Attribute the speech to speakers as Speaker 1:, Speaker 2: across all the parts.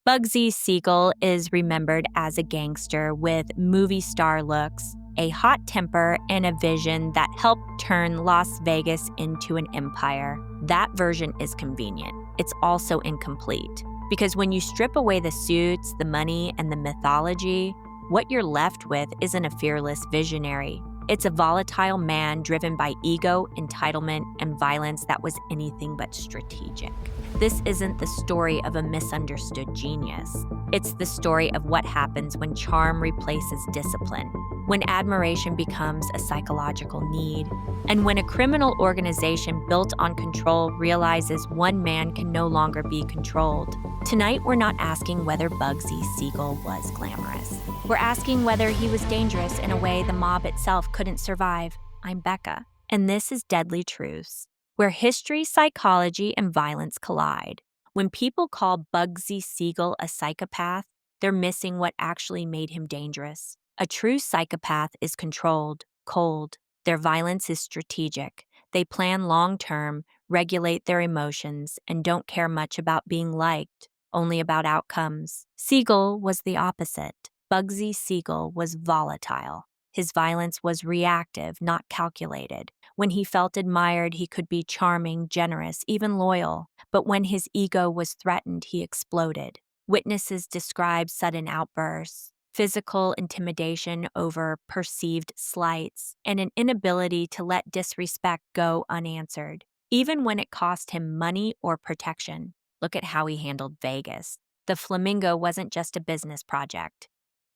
Speaker 1: Bugsy Siegel is remembered as a gangster with movie star looks, a hot temper, and a vision that helped turn Las Vegas into an empire. That version is convenient. It's also incomplete. Because when you strip away the suits, the money, and the mythology, what you're left with isn't a fearless visionary. It's a volatile man driven by ego, entitlement, and violence that was anything but strategic. This isn't the story of a misunderstood genius. It's the story of what happens when charm replaces discipline, when admiration becomes a psychological need, and when a criminal organization built on control realizes one man can no longer be controlled. Tonight, we're not asking whether Bugsy Siegel was glamorous. We're asking whether he was dangerous in a way the mob itself couldn't survive. I'm Becca, and this is Deadly Truths, where history, psychology, and violence collide. When people call Bugsy Siegel a psychopath, they're missing what actually made him dangerous. A true psychopath is controlled, cold. Their violence is strategic. They plan long-term, regulate their emotions, and don't care much about being liked, only about outcomes. Siegel was the opposite. Bugsy Siegel was volatile. His violence was reactive, not calculated. When he felt admired, he could be charming, generous, even loyal. But when his ego was threatened, he exploded. Witnesses describe sudden outbursts, physical intimidation over perceived slights, and an inability to let disrespect go unanswered, even when it cost him money or protection. Look at how he handled Vegas. The Flamingo wasn't just a business project.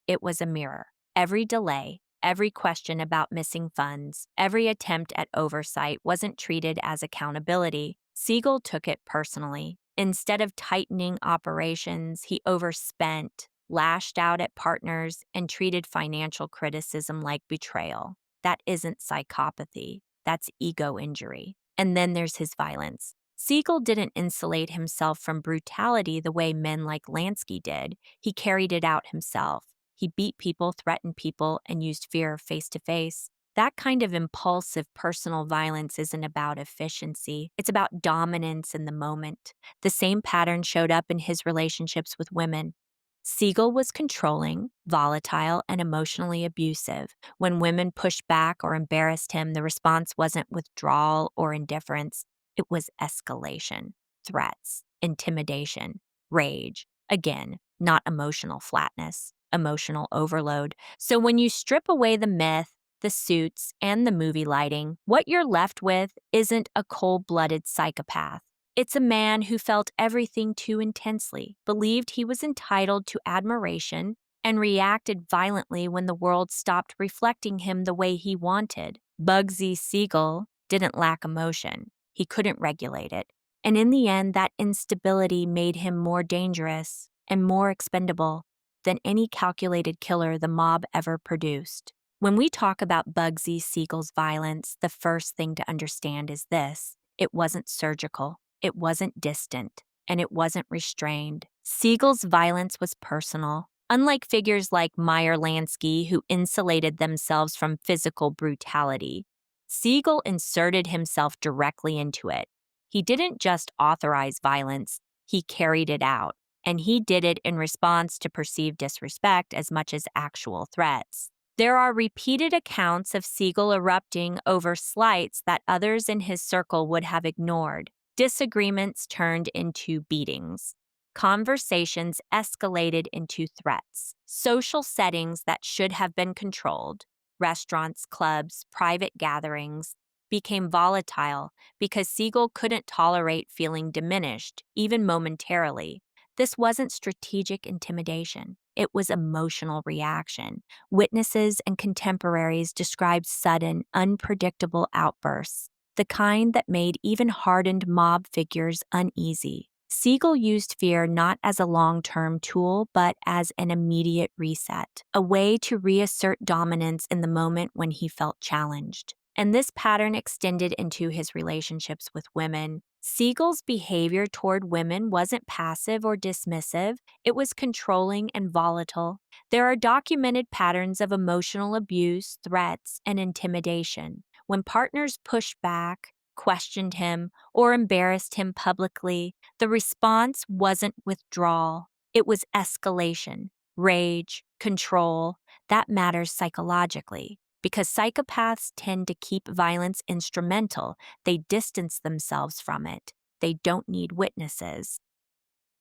Speaker 1: It was a mirror. Every delay, every question about missing funds, every attempt at oversight wasn't treated as accountability. Siegel took it personally. Instead of tightening operations, he overspent, lashed out at partners, and treated financial criticism like betrayal. That isn't psychopathy. That's ego injury. And then there's his violence. Siegel didn't insulate himself from brutality the way men like Lansky did. He carried it out himself. He beat people, threatened people, and used fear face to face. That kind of impulsive personal violence isn't about efficiency. It's about dominance in the moment. The same pattern showed up in his relationships with women. Siegel was controlling, volatile, and emotionally abusive. When women pushed back or embarrassed him, the response wasn't withdrawal or indifference. It was escalation, threats, intimidation, rage. Again, not emotional flatness, emotional overload. So when you strip away the myth, the suits, and the movie lighting, what you're left with isn't a cold-blooded psychopath. It's a man who felt everything too intensely, believed he was entitled to admiration, and reacted violently when the world stopped reflecting him the way he wanted. Bugsy Siegel didn't lack emotion. He couldn't regulate it. And in the end, that instability made him more dangerous and more expendable than any calculated killer the mob ever produced. When we talk about Bugsy Siegel's violence, the first thing to understand is this: it wasn't surgical, it wasn't distant, and it wasn't restrained. Siegel's violence was personal. Unlike figures like Meyer Lansky, who insulated themselves from physical brutality, Siegel inserted himself directly into it. He didn't just authorize violence, he carried it out. And he did it in response to perceived disrespect as much as actual threats. There are repeated accounts of Siegel erupting over slights that others in his circle would have ignored. Disagreements turned into beatings. Conversations escalated into threats. Social settings that should have been controlled, restaurants, clubs, private gatherings, became volatile because Siegel couldn't tolerate feeling diminished, even momentarily. This wasn't strategic intimidation. It was emotional reaction. Witnesses and contemporaries described sudden, unpredictable outbursts, the kind that made even hardened mob figures uneasy. Siegel used fear not as a long-term tool, but as an immediate reset, a way to reassert dominance in the moment when he felt challenged. And this pattern extended into his relationships with women. Siegel's behavior toward women wasn't passive or dismissive, it was controlling and volatile. There are documented patterns of emotional abuse, threats, and intimidation. When partners pushed back, questioned him, or embarrassed him publicly, the response wasn't withdrawal. It was escalation, rage, control. That matters psychologically. Because psychopaths tend to keep violence instrumental, they distance themselves from it. They don't need witnesses.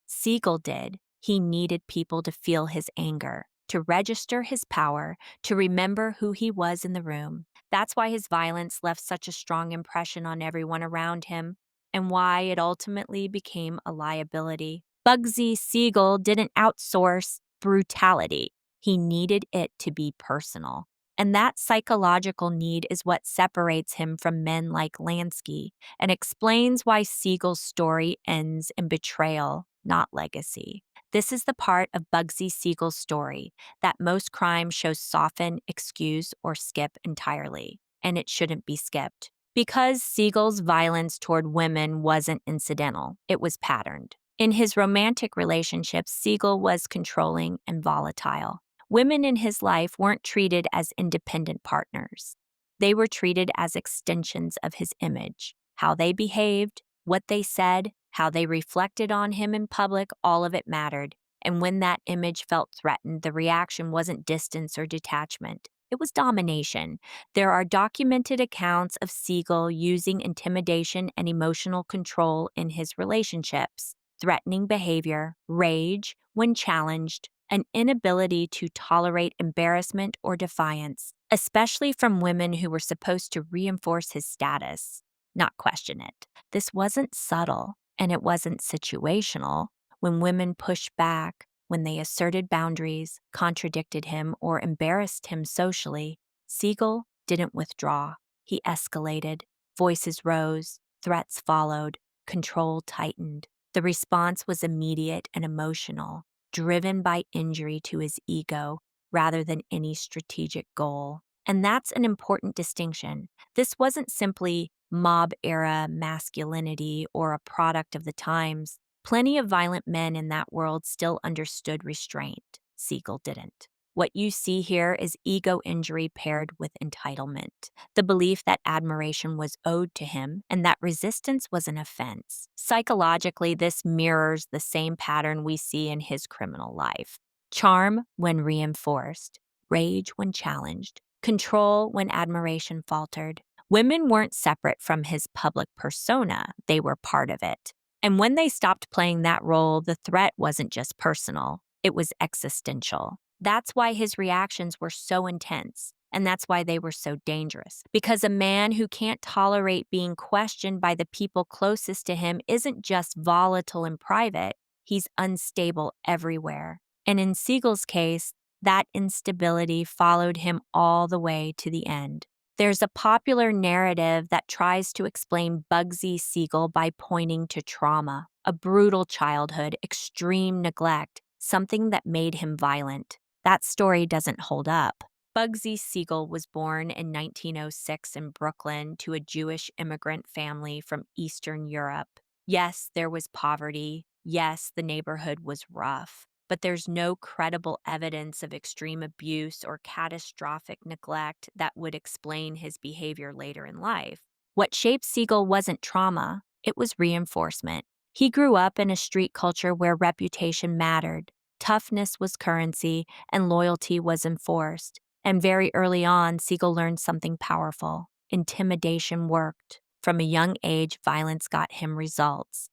Speaker 1: Siegel did. He needed people to feel his anger, to register his power, to remember who he was in the room. That's why his violence left such a strong impression on everyone around him, and why it ultimately became a liability. Bugsy Siegel didn't outsource brutality. He needed it to be personal. And that psychological need is what separates him from men like Lansky and explains why Siegel's story ends in betrayal, not legacy. This is the part of Bugsy Siegel's story that most crimes show soften, excuse, or skip entirely, and it shouldn't be skipped. Because Siegel's violence toward women wasn't incidental, it was patterned. In his romantic relationships, Siegel was controlling and volatile. Women in his life weren't treated as independent partners. They were treated as extensions of his image. How they behaved, what they said, how they reflected on him in public, all of it mattered. And when that image felt threatened, the reaction wasn't distance or detachment. It was domination. There are documented accounts of Siegel using intimidation and emotional control in his relationships, threatening behavior, rage when challenged, an inability to tolerate embarrassment or defiance, especially from women who were supposed to reinforce his status, not question it. This wasn't subtle, and it wasn't situational. When women pushed back, when they asserted boundaries, contradicted him, or embarrassed him socially, Siegel didn't withdraw. He escalated. Voices rose, threats followed, control tightened. The response was immediate and emotional, driven by injury to his ego rather than any strategic goal. And that's an important distinction. This wasn't simply mob-era masculinity or a product of the times. Plenty of violent men in that world still understood restraint. Siegel didn't. What you see here is ego injury paired with entitlement, the belief that admiration was owed to him and that resistance was an offense. Psychologically, this mirrors the same pattern we see in his criminal life. Charm when reinforced, rage when challenged, control when admiration faltered. Women weren't separate from his public persona, they were part of it. And when they stopped playing that role, the threat wasn't just personal, it was existential. That's why his reactions were so intense, and that's why they were so dangerous. Because a man who can't tolerate being questioned by the people closest to him isn't just volatile in private, he's unstable everywhere. And in Siegel's case, that instability followed him all the way to the end. There's a popular narrative that tries to explain Bugsy Siegel by pointing to trauma, a brutal childhood, extreme neglect, something that made him violent. That story doesn't hold up. Bugsy Siegel was born in 1906 in Brooklyn to a Jewish immigrant family from Eastern Europe. Yes, there was poverty. Yes, the neighborhood was rough. But there's no credible evidence of extreme abuse or catastrophic neglect that would explain his behavior later in life. What shaped Siegel wasn't trauma, it was reinforcement. He grew up in a street culture where reputation mattered. Toughness was currency, and loyalty was enforced. And very early on, Siegel learned something powerful. Intimidation worked. From a young age, violence got him results.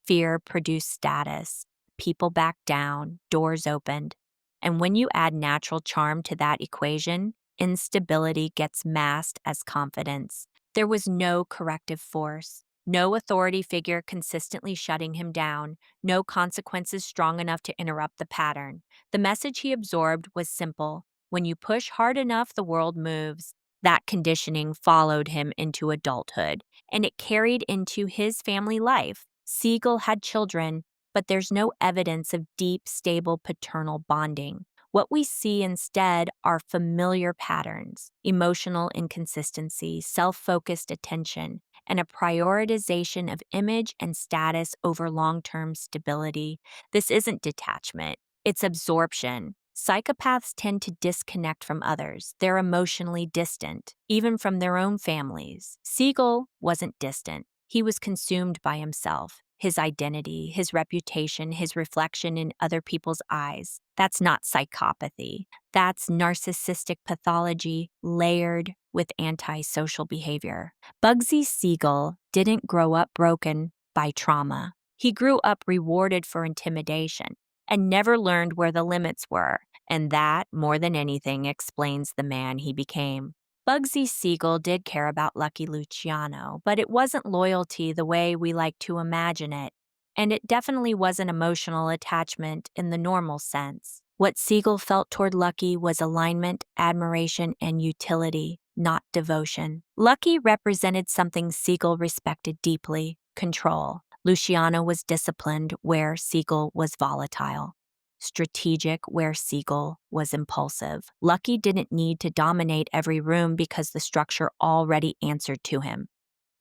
Speaker 1: Fear produced status. People backed down, doors opened. And when you add natural charm to that equation, instability gets masked as confidence. There was no corrective force, no authority figure consistently shutting him down, no consequences strong enough to interrupt the pattern. The message he absorbed was simple. When you push hard enough, the world moves. That conditioning followed him into adulthood, and it carried into his family life. Siegel had children, but there's no evidence of deep, stable paternal bonding. What we see instead are familiar patterns, emotional inconsistency, self-focused attention, and a prioritization of image and status over long-term stability. This isn't detachment, it's absorption. Psychopaths tend to disconnect from others. They're emotionally distant, even from their own families. Siegel wasn't distant. He was consumed by himself. his identity, his reputation, his reflection in other people's eyes. That's not psychopathy. That's narcissistic pathology layered with antisocial behavior. Bugsy Siegel didn't grow up broken by trauma. He grew up rewarded for intimidation and never learned where the limits were, and that, more than anything, explains the man he became. Bugsy Siegel did care about Lucky Luciano, but it wasn't loyalty the way we like to imagine it, and it definitely wasn't emotional attachment in the normal sense. What Siegel felt toward Lucky was alignment, admiration, and utility, not devotion. Lucky represented something Siegel respected deeply: control. Luciano was disciplined where Siegel was volatile, strategic where Siegel was impulsive. Lucky didn't need to dominate every room because the structure already answered to him.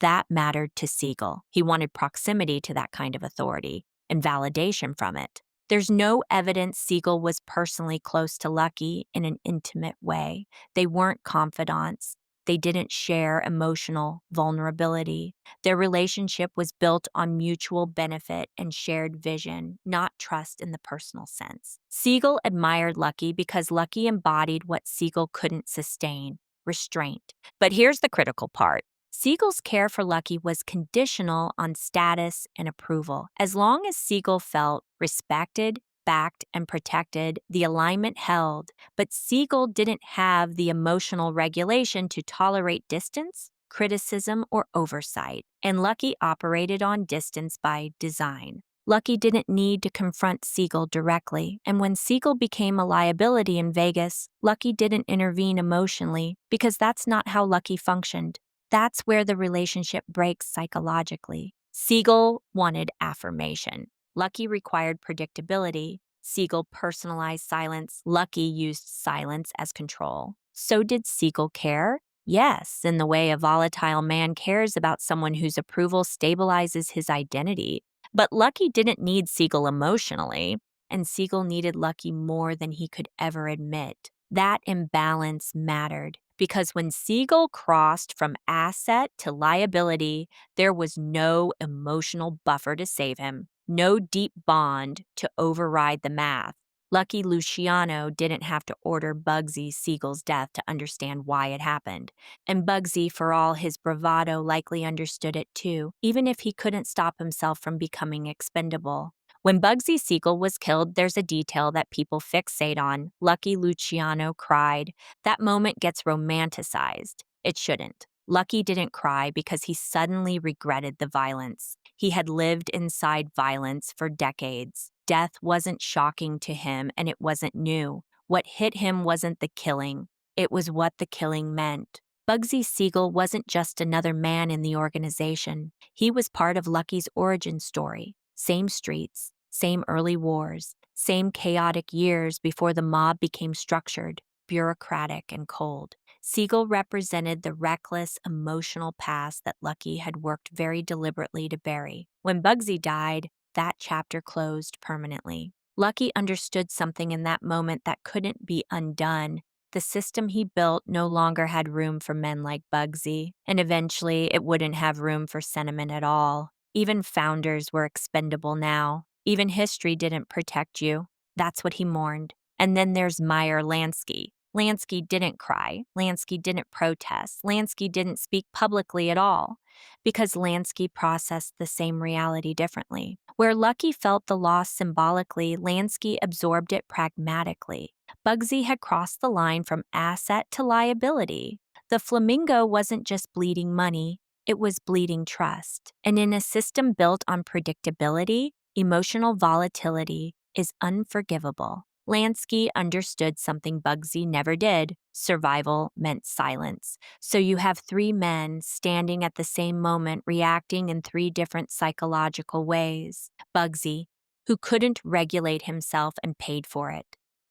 Speaker 1: That mattered to Siegel. He wanted proximity to that kind of authority and validation from it. There's no evidence Siegel was personally close to Lucky in an intimate way. They weren't confidants. They didn't share emotional vulnerability. Their relationship was built on mutual benefit and shared vision, not trust in the personal sense. Siegel admired Lucky because Lucky embodied what Siegel couldn't sustain: restraint. But here's the critical part. Siegel's care for Lucky was conditional on status and approval. As long as Siegel felt respected, backed, and protected, the alignment held. But Siegel didn't have the emotional regulation to tolerate distance, criticism, or oversight, and Lucky operated on distance by design. Lucky didn't need to confront Siegel directly, and when Siegel became a liability in Vegas, Lucky didn't intervene emotionally because that's not how Lucky functioned. That's where the relationship breaks psychologically. Siegel wanted affirmation. Lucky required predictability. Siegel personalized silence. Lucky used silence as control. So did Siegel care? Yes, in the way a volatile man cares about someone whose approval stabilizes his identity. But Lucky didn't need Siegel emotionally, and Siegel needed Lucky more than he could ever admit. That imbalance mattered, because when Siegel crossed from asset to liability, there was no emotional buffer to save him, no deep bond to override the math. Lucky Luciano didn't have to order Bugsy Siegel's death to understand why it happened. And Bugsy, for all his bravado, likely understood it too, even if he couldn't stop himself from becoming expendable. When Bugsy Siegel was killed, there's a detail that people fixate on. Lucky Luciano cried. That moment gets romanticized. It shouldn't. Lucky didn't cry because he suddenly regretted the violence. He had lived inside violence for decades. Death wasn't shocking to him, and it wasn't new. What hit him wasn't the killing. It was what the killing meant. Bugsy Siegel wasn't just another man in the organization. He was part of Lucky's origin story. Same streets, same early wars, same chaotic years before the mob became structured, bureaucratic, and cold. Siegel represented the reckless, emotional past that Lucky had worked very deliberately to bury. When Bugsy died, that chapter closed permanently. Lucky understood something in that moment that couldn't be undone. The system he built no longer had room for men like Bugsy, and eventually it wouldn't have room for sentiment at all. Even founders were expendable now. Even history didn't protect you. That's what he mourned. And then there's Meyer Lansky. Lansky didn't cry. Lansky didn't protest. Lansky didn't speak publicly at all, because Lansky processed the same reality differently. Where Lucky felt the loss symbolically, Lansky absorbed it pragmatically. Bugsy had crossed the line from asset to liability. The Flamingo wasn't just bleeding money, it was bleeding trust. And in a system built on predictability, emotional volatility is unforgivable. Lansky understood something Bugsy never did. Survival meant silence. So you have three men standing at the same moment, reacting in three different psychological ways. Bugsy, who couldn't regulate himself and paid for it.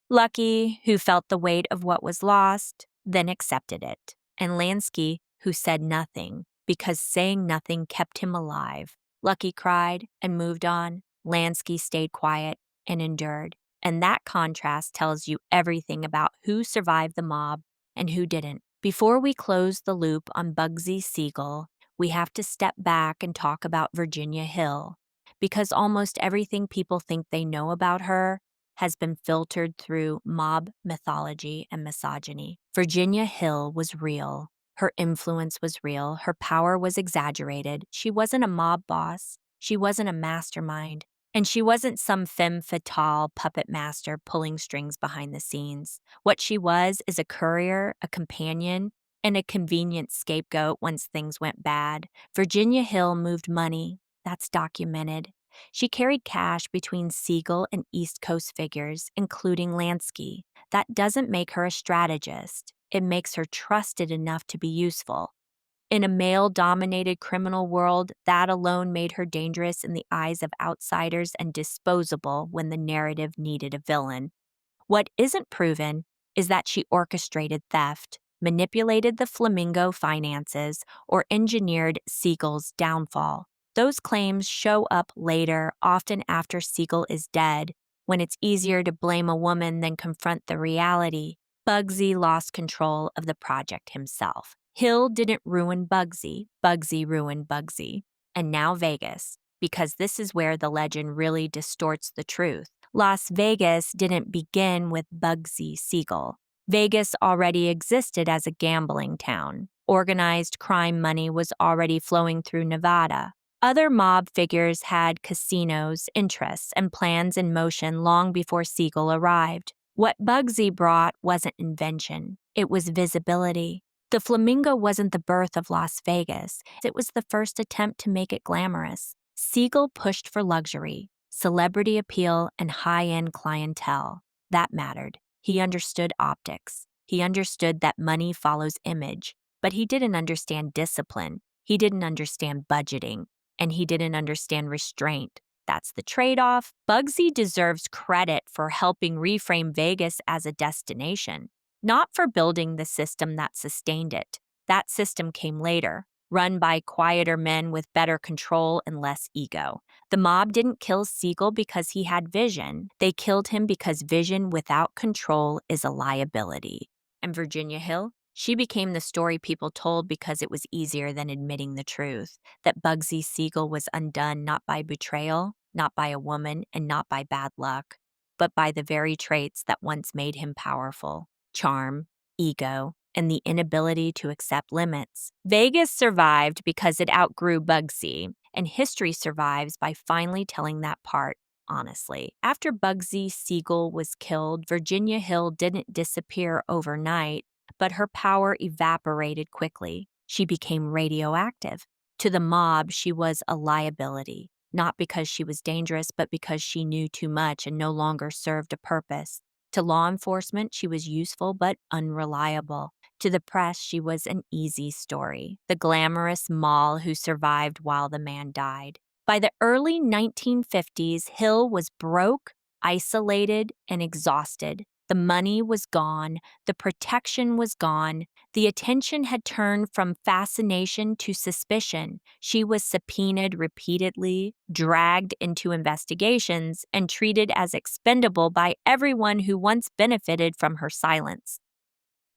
Speaker 1: Lucky, who felt the weight of what was lost, then accepted it. And Lansky, who said nothing, because saying nothing kept him alive. Lucky cried and moved on. Lansky stayed quiet and endured. And that contrast tells you everything about who survived the mob and who didn't. Before we close the loop on Bugsy Siegel, we have to step back and talk about Virginia Hill, because almost everything people think they know about her has been filtered through mob mythology and misogyny. Virginia Hill was real. Her influence was real. Her power was exaggerated. She wasn't a mob boss. She wasn't a mastermind. And she wasn't some femme fatale puppet master pulling strings behind the scenes. What she was is a courier, a companion, and a convenient scapegoat once things went bad. Virginia Hill moved money. That's documented. She carried cash between Siegel and East Coast figures, including Lansky. That doesn't make her a strategist. It makes her trusted enough to be useful. In a male-dominated criminal world, that alone made her dangerous in the eyes of outsiders and disposable when the narrative needed a villain. What isn't proven is that she orchestrated theft, manipulated the Flamingo finances, or engineered Siegel's downfall. Those claims show up later, often after Siegel is dead, when it's easier to blame a woman than confront the reality. Bugsy lost control of the project himself. Hill didn't ruin Bugsy, Bugsy ruined Bugsy. And now Vegas, because this is where the legend really distorts the truth. Las Vegas didn't begin with Bugsy Siegel. Vegas already existed as a gambling town. Organized crime money was already flowing through Nevada. Other mob figures had casinos, interests, and plans in motion long before Siegel arrived. What Bugsy brought wasn't invention, it was visibility. The Flamingo wasn't the birth of Las Vegas, it was the first attempt to make it glamorous. Siegel pushed for luxury, celebrity appeal, and high-end clientele. That mattered. He understood optics. He understood that money follows image, but he didn't understand discipline. He didn't understand budgeting, and he didn't understand restraint. That's the trade-off. Bugsy deserves credit for helping reframe Vegas as a destination, not for building the system that sustained it. That system came later, run by quieter men with better control and less ego. The mob didn't kill Siegel because he had vision. They killed him because vision without control is a liability. And Virginia Hill? She became the story people told because it was easier than admitting the truth, that Bugsy Siegel was undone not by betrayal, not by a woman, and not by bad luck, but by the very traits that once made him powerful: charm, ego, and the inability to accept limits. Vegas survived because it outgrew Bugsy, and history survives by finally telling that part honestly. After Bugsy Siegel was killed, Virginia Hill didn't disappear overnight, but her power evaporated quickly. She became radioactive. To the mob, she was a liability, not because she was dangerous, but because she knew too much and no longer served a purpose. To law enforcement, she was useful but unreliable. To the press, she was an easy story, the glamorous moll who survived while the man died. By the early 1950s, Hill was broke, isolated, and exhausted. The money was gone, the protection was gone, the attention had turned from fascination to suspicion. She was subpoenaed repeatedly, dragged into investigations, and treated as expendable by everyone who once benefited from her silence.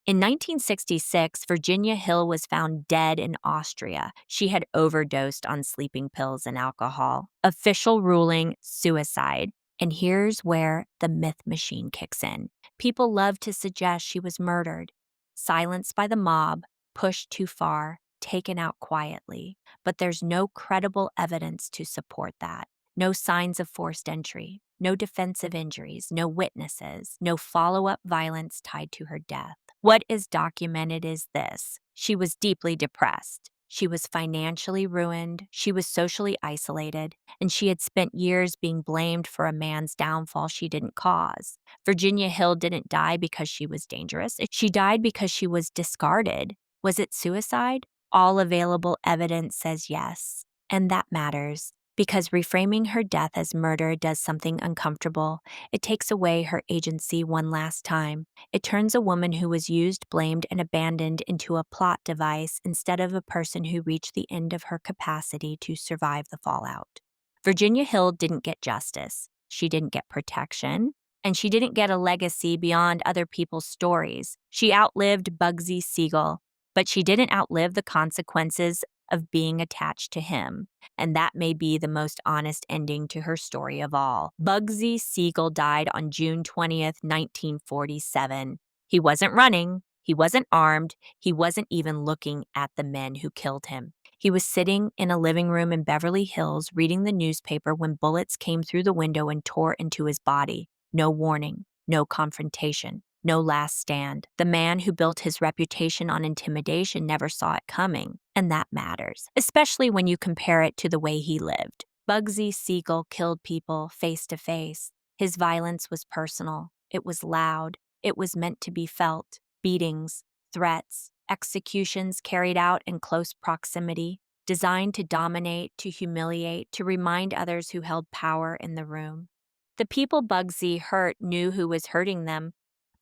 Speaker 1: In 1966, Virginia Hill was found dead in Austria. She had overdosed on sleeping pills and alcohol. Official ruling: suicide. And here's where the myth machine kicks in. People love to suggest she was murdered, silenced by the mob, pushed too far, taken out quietly. But there's no credible evidence to support that. No signs of forced entry, no defensive injuries, no witnesses, no follow-up violence tied to her death. What is documented is this: she was deeply depressed. She was financially ruined, she was socially isolated, and she had spent years being blamed for a man's downfall she didn't cause. Virginia Hill didn't die because she was dangerous. She died because she was discarded. Was it suicide? All available evidence says yes. And that matters, because reframing her death as murder does something uncomfortable. It takes away her agency one last time. It turns a woman who was used, blamed, and abandoned into a plot device instead of a person who reached the end of her capacity to survive the fallout. Virginia Hill didn't get justice. She didn't get protection. And she didn't get a legacy beyond other people's stories. She outlived Bugsy Siegel, but she didn't outlive the consequences of being attached to him, and that may be the most honest ending to her story of all. Bugsy Siegel died on June 20th, 1947. He wasn't running, he wasn't armed, he wasn't even looking at the men who killed him. He was sitting in a living room in Beverly Hills reading the newspaper when bullets came through the window and tore into his body. No warning, no confrontation, no last stand. The man who built his reputation on intimidation never saw it coming, and that matters, especially when you compare it to the way he lived. Bugsy Siegel killed people face to face. His violence was personal, it was loud, it was meant to be felt. Beatings, threats, executions carried out in close proximity, designed to dominate, to humiliate, to remind others who held power in the room. The people Bugsy hurt knew who was hurting them,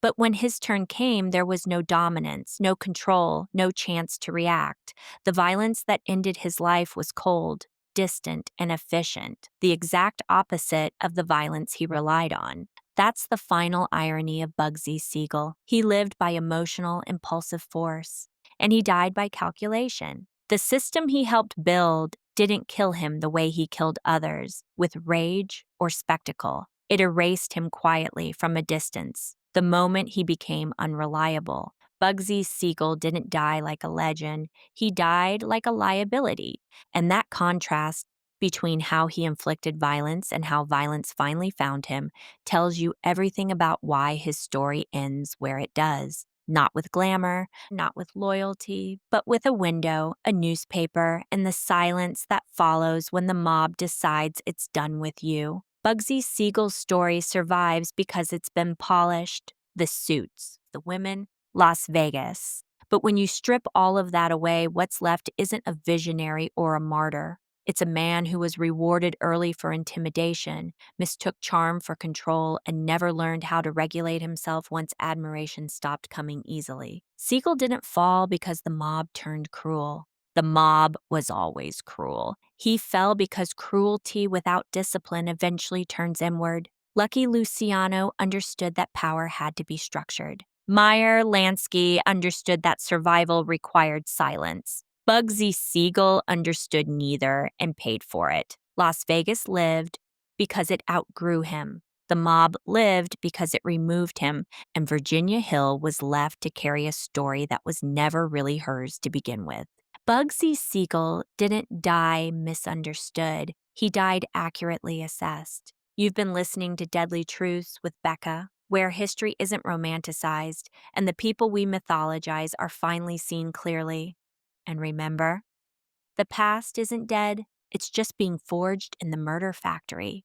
Speaker 1: but when his turn came, there was no dominance, no control, no chance to react. The violence that ended his life was cold, distant, and efficient, the exact opposite of the violence he relied on. That's the final irony of Bugsy Siegel. He lived by emotional, impulsive force, and he died by calculation. The system he helped build didn't kill him the way he killed others, with rage or spectacle. It erased him quietly from a distance, the moment he became unreliable. Bugsy Siegel didn't die like a legend, he died like a liability, and that contrast between how he inflicted violence and how violence finally found him tells you everything about why his story ends where it does. Not with glamour, not with loyalty, but with a window, a newspaper, and the silence that follows when the mob decides it's done with you. Bugsy Siegel's story survives because it's been polished. The suits, the women, Las Vegas. But when you strip all of that away, what's left isn't a visionary or a martyr. It's a man who was rewarded early for intimidation, mistook charm for control, and never learned how to regulate himself once admiration stopped coming easily. Siegel didn't fall because the mob turned cruel. The mob was always cruel. He fell because cruelty without discipline eventually turns inward. Lucky Luciano understood that power had to be structured. Meyer Lansky understood that survival required silence. Bugsy Siegel understood neither and paid for it. Las Vegas lived because it outgrew him. The mob lived because it removed him, and Virginia Hill was left to carry a story that was never really hers to begin with. Bugsy Siegel didn't die misunderstood. He died accurately assessed. You've been listening to Deadly Truths with Becca, where history isn't romanticized and the people we mythologize are finally seen clearly. And remember, the past isn't dead, it's just being forged in the murder factory.